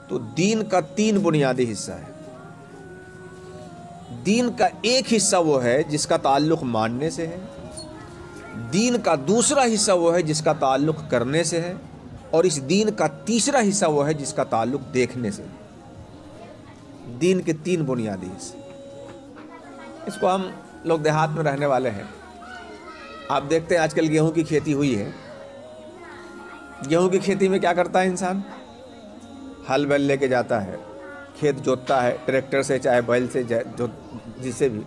तो दीन का 3 बुनियादी हिस्सा है। दीन का एक हिस्सा वो है जिसका ताल्लुक़ मानने से है, दीन का दूसरा हिस्सा वो है जिसका ताल्लुक़ करने से है, और इस दीन का तीसरा हिस्सा वो है जिसका ताल्लुक़ देखने से। दीन के 3 बुनियादी हिस्से। इसको हम लोग देहात में रहने वाले हैं, आप देखते हैं आजकल गेहूं की खेती हुई है। गेहूं की खेती में क्या करता है इंसान? हल बैल लेके जाता है, खेत जोतता है ट्रैक्टर से चाहे बैल से, जो जिससे भी।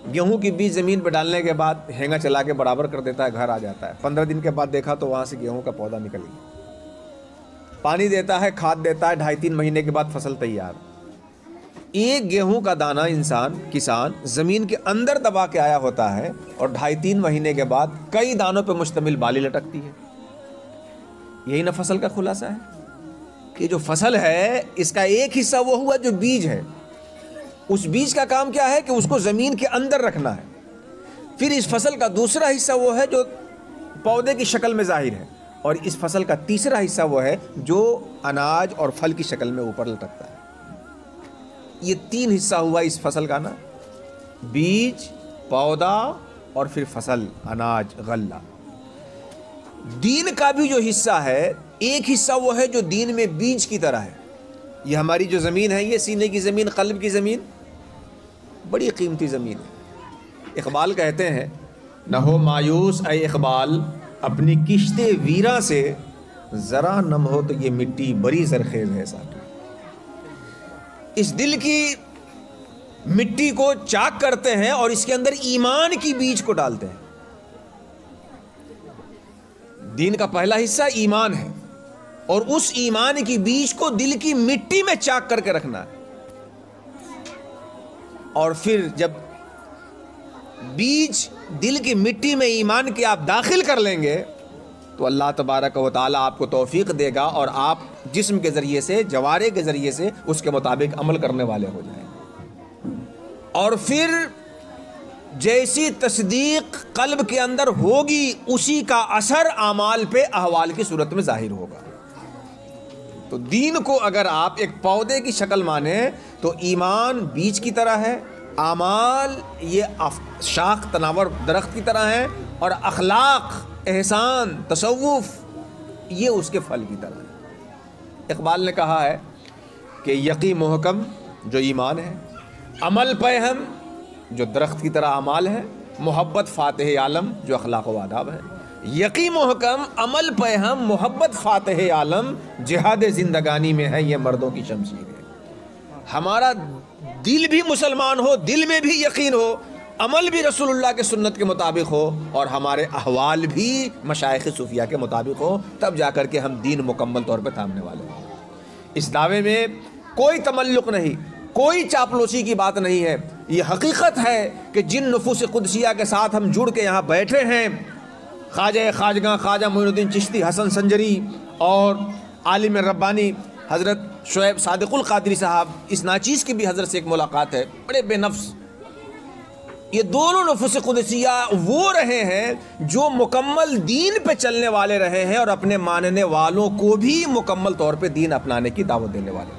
गेहूं की बीज ज़मीन पर डालने के बाद हेंगा चला के बराबर कर देता है, घर आ जाता है। 15 दिन के बाद देखा तो वहाँ से गेहूं का पौधा निकल गया। पानी देता है, खाद देता है, 2.5-3 महीने के बाद फसल तैयार। एक गेहूं का दाना किसान ज़मीन के अंदर दबा के आया होता है और 2.5-3 महीने के बाद कई दानों पर मुश्तमिल बाली लटकती है। यही ना फसल का खुलासा है कि जो फसल है इसका एक हिस्सा वो हुआ जो बीज है। उस बीज का काम क्या है कि उसको ज़मीन के अंदर रखना है। फिर इस फसल का दूसरा हिस्सा वो है जो पौधे की शक्ल में ज़ाहिर है, और इस फसल का तीसरा हिस्सा वो है जो अनाज और फल की शक्ल में ऊपर लटकता है। ये 3 हिस्सा हुआ इस फसल का ना, बीज, पौधा और फिर फसल, अनाज, गल्ला। दीन का भी जो हिस्सा है, एक हिस्सा वो है जो दीन में बीज की तरह है। ये हमारी जो ज़मीन है, ये सीने की ज़मीन, क़ल्ब की ज़मीन, बड़ी कीमती ज़मीन है। इक़बाल कहते हैं, न हो मायूस ऐ इक़बाल अपनी किश्ते वीरा से, ज़रा नम हो तो ये मिट्टी बड़ी ज़रख़ेज़ है साकी। इस दिल की मिट्टी को चाक करते हैं और इसके अंदर ईमान की बीज को डालते हैं। दीन का पहला हिस्सा ईमान है, और उस ईमान की बीज को दिल की मिट्टी में चाक करके रखना है। और फिर जब बीज दिल की मिट्टी में ईमान के आप दाखिल कर लेंगे तो अल्लाह तबारक व तआला आपको तौफीक देगा और आप जिस्म के ज़रिए से, जवारे के ज़रिए से उसके मुताबिक अमल करने वाले हो जाएंगे। और फिर जैसी तस्दीक क़ल्ब के अंदर होगी, उसी का असर आमाल पे, अहवाल की सूरत में ज़ाहिर होगा। तो दीन को अगर आप एक पौधे की शक्ल माने तो ईमान बीज की तरह है, आमाल ये शाख तनावर दरख्त की तरह है, और अखलाक, एहसान, तसव्वुफ ये उसके फल की तरह है। इक़बाल ने कहा है कि यकी मुहकम जो ईमान है, अमल पे हम जो दरख्त की तरह अमाल है, मोहब्बत फ़ातिह आलम जो अखलाक व आदाब है। यकी मुहकम अमल पे हम, मोहब्बत फ़ातिह आलम जिहाद ज़िंदगानी में है ये मर्दों की शमशीर है। हमारा दिल भी मुसलमान हो, दिल में भी यकीन हो, अमल भी रसूलुल्लाह के सुन्नत के मुताबिक हो, और हमारे अहवाल भी मशाइख़ सूफिया के मुताबिक हो, तब जाकर के हम दीन मुकम्मल तौर पर थामने वाले हैं। इस दावे में कोई तमल्लुक नहीं, कोई चापलूसी की बात नहीं है। ये हकीकत है कि जिन नुफूस कुदसिया के साथ हम जुड़ के यहाँ बैठे हैं, ख्वाजा मोइनुद्दीन चिश्ती, हसन संजरी और आलिम रब्बानी हज़रत शुएब सादिकुल क़ादरी साहब, इस नाचीज़ की भी हज़रत से एक मुलाकात है, बड़े बेनफ्स। ये दोनों नुफूस कुदसिया वो रहे हैं जो मुकम्मल दीन पे चलने वाले रहे हैं और अपने मानने वालों को भी मुकम्मल तौर पे दीन अपनाने की दावत देने वाले हैं।